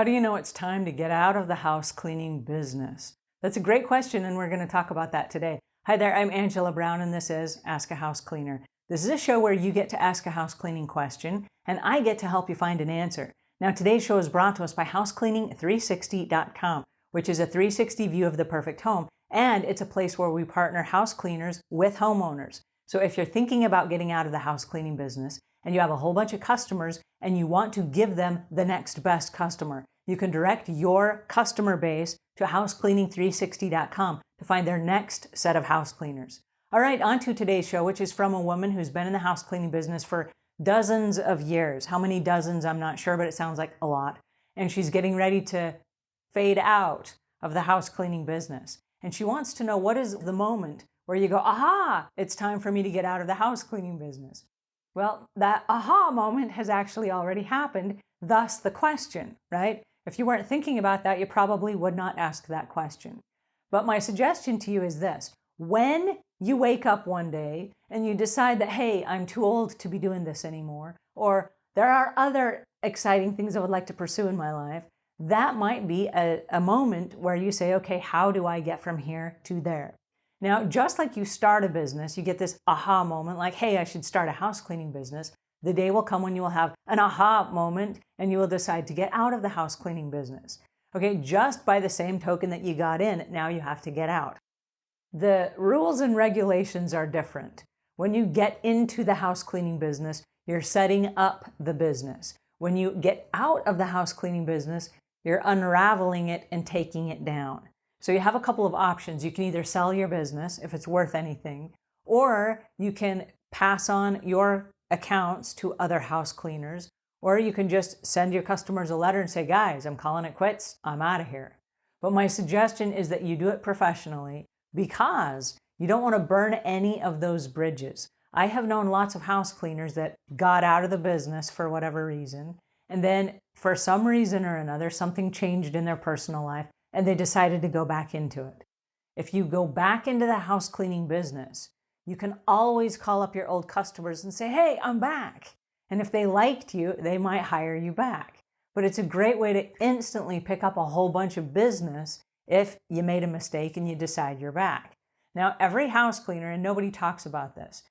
How do you know it's time to get out of the house cleaning business? That's a great question, and we're going to talk about that today. Hi there, I'm Angela Brown, and this is Ask a House Cleaner. This is a show where you get to ask a house cleaning question, and I get to help you find an answer. Now, today's show is brought to us by housecleaning360.com, which is a 360 view of the perfect home, and it's a place where we partner house cleaners with homeowners. So if you're thinking about getting out of the house cleaning business, and you have a whole bunch of customers, and you want to give them the next best customer, you can direct your customer base to housecleaning360.com to find their next set of house cleaners. All right, on to today's show, which is from a woman who's been in the house cleaning business for dozens of years. How many dozens, I'm not sure, but it sounds like a lot. And she's getting ready to fade out of the house cleaning business. And she wants to know, what is the moment where you go, aha, it's time for me to get out of the house cleaning business? Well, that aha moment has actually already happened, thus the question, right? If you weren't thinking about that, you probably would not ask that question. But my suggestion to you is this: when you wake up one day and you decide that, hey, I'm too old to be doing this anymore, or there are other exciting things I would like to pursue in my life, that might be a moment where you say, okay, how do I get from here to there? Now, just like you start a business, you get this aha moment, like, hey, I should start a house cleaning business. The day will come when you will have an aha moment and you will decide to get out of the house cleaning business. Okay, just by the same token that you got in, now you have to get out. The rules and regulations are different. When you get into the house cleaning business, you're setting up the business. When you get out of the house cleaning business, you're unraveling it and taking it down. So you have a couple of options. You can either sell your business if it's worth anything, or you can pass on your accounts to other house cleaners, or you can just send your customers a letter and say, guys, I'm calling it quits, I'm out of here. But my suggestion is that you do it professionally, because you don't want to burn any of those bridges. I have known lots of house cleaners that got out of the business for whatever reason, and then for some reason or another, something changed in their personal life, and they decided to go back into it. If you go back into the house cleaning business, you can always call up your old customers and say, hey, I'm back. And if they liked you, they might hire you back. But it's a great way to instantly pick up a whole bunch of business if you made a mistake and you decide you're back. Now, every house cleaner, and nobody talks about this,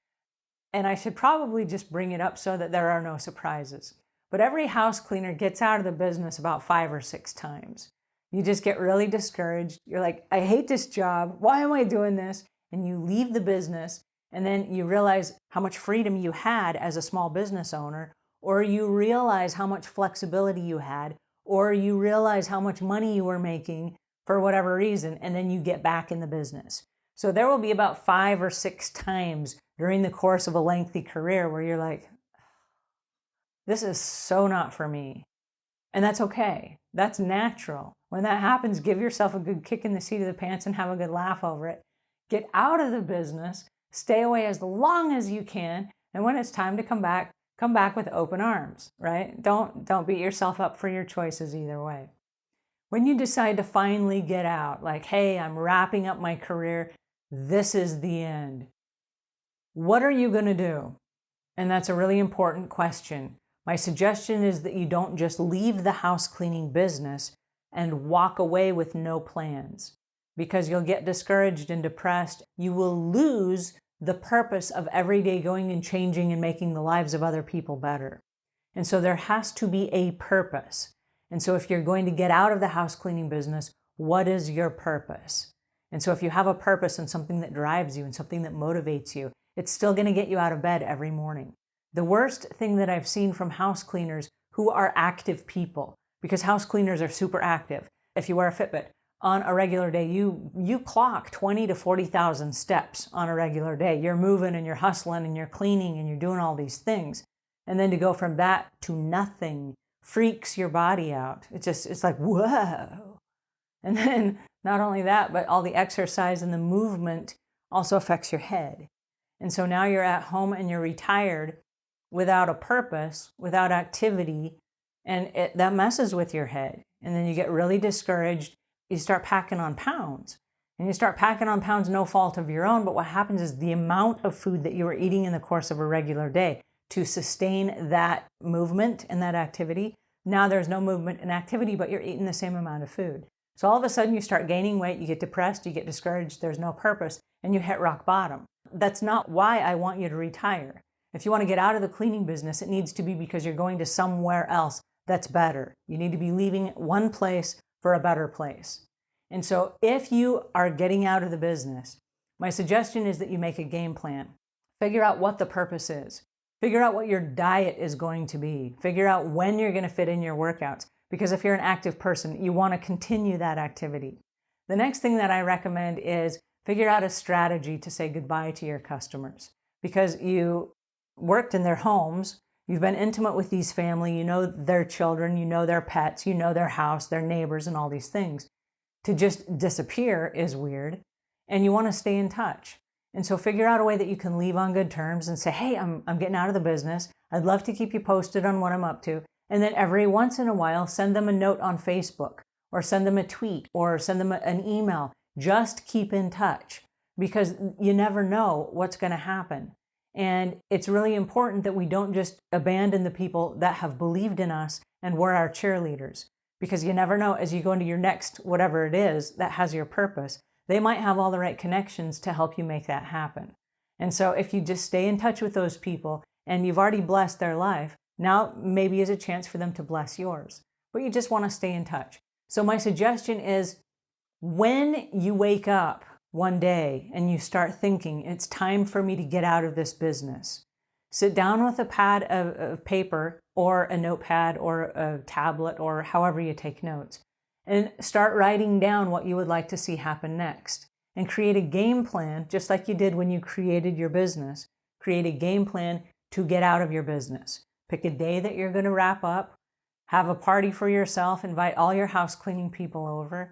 and I should probably just bring it up so that there are no surprises, but every house cleaner gets out of the business about 5 or 6 times. You just get really discouraged. You're like, I hate this job. Why am I doing this? And you leave the business, and then you realize how much freedom you had as a small business owner, or you realize how much flexibility you had, or you realize how much money you were making for whatever reason, and then you get back in the business. So there will be about 5 or 6 times during the course of a lengthy career where you're like, this is so not for me. And that's okay. That's natural. When that happens, give yourself a good kick in the seat of the pants and have a good laugh over it. Get out of the business, stay away as long as you can, and when it's time to come back with open arms, right? Don't beat yourself up for your choices either way. When you decide to finally get out, like, hey, I'm wrapping up my career, this is the end. What are you going to do? And that's a really important question. My suggestion is that you don't just leave the house cleaning business and walk away with no plans, because you'll get discouraged and depressed. You will lose the purpose of every day going and changing and making the lives of other people better. And so there has to be a purpose. And so if you're going to get out of the house cleaning business, what is your purpose? And so if you have a purpose and something that drives you and something that motivates you, it's still going to get you out of bed every morning. The worst thing that I've seen from house cleaners who are active people, because house cleaners are super active. If you wear a Fitbit, on a regular day, you clock 20 to 40,000 steps on a regular day. You're moving and you're hustling and you're cleaning and you're doing all these things. And then to go from that to nothing freaks your body out. It's like, whoa. And then not only that, but all the exercise and the movement also affects your head. And so now you're at home and you're retired without a purpose, without activity, and that messes with your head. And then you get really discouraged. You start packing on pounds. And you start packing on pounds, no fault of your own, but what happens is the amount of food that you are eating in the course of a regular day to sustain that movement and that activity Now there's no movement and activity, but you're eating the same amount of food. So all of a sudden you start gaining weight, you get depressed, you get discouraged, there's no purpose, and you hit rock bottom. That's not why I want you to retire. If you want to get out of the cleaning business, it needs to be because you're going to somewhere else that's better. You need to be leaving one place for a better place. And so if you are getting out of the business, my suggestion is that you make a game plan. Figure out what the purpose is. Figure out what your diet is going to be. Figure out when you're going to fit in your workouts. Because if you're an active person, you want to continue that activity. The next thing that I recommend is figure out a strategy to say goodbye to your customers. Because you worked in their homes, you've been intimate with these family, you know their children, you know their pets, you know their house, their neighbors, and all these things. To just disappear is weird, and you want to stay in touch. And so figure out a way that you can leave on good terms and say, hey, I'm getting out of the business. I'd love to keep you posted on what I'm up to. And then every once in a while, send them a note on Facebook, or send them a tweet, or send them an email. Just keep in touch, because you never know what's going to happen. And it's really important that we don't just abandon the people that have believed in us and were our cheerleaders, because you never know, as you go into your next whatever it is that has your purpose, they might have all the right connections to help you make that happen. And so if you just stay in touch with those people and you've already blessed their life, now maybe is a chance for them to bless yours. But you just want to stay in touch. So my suggestion is, when you wake up one day and you start thinking, it's time for me to get out of this business, sit down with a pad of paper or a notepad or a tablet or however you take notes, and start writing down what you would like to see happen next. And create a game plan, just like you did when you created your business. Create a game plan to get out of your business. Pick a day that you're going to wrap up. Have a party for yourself. Invite all your house cleaning people over.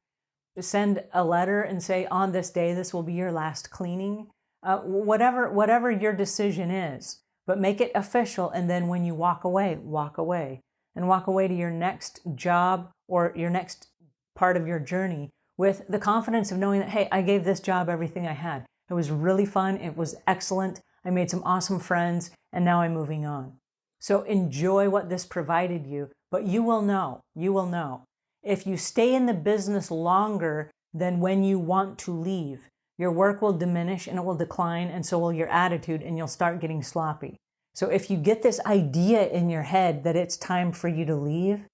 Send a letter and say, on this day, this will be your last cleaning. Whatever your decision is. But make it official, and then when you walk away. And walk away to your next job or your next part of your journey with the confidence of knowing that, hey, I gave this job everything I had. It was really fun. It was excellent. I made some awesome friends, and now I'm moving on. So enjoy what this provided you, but you will know. If you stay in the business longer than when you want to leave, your work will diminish and it will decline, and so will your attitude, and you'll start getting sloppy. So if you get this idea in your head that it's time for you to leave,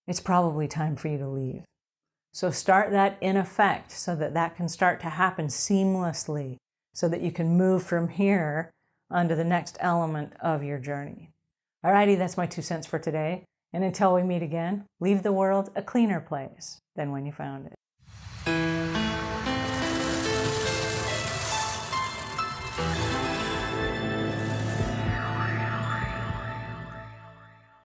it's probably time for you to leave. So start that in effect so that that can start to happen seamlessly, so that you can move from here onto the next element of your journey. Alrighty, that's my 2 cents for today. And until we meet again, leave the world a cleaner place than when you found it.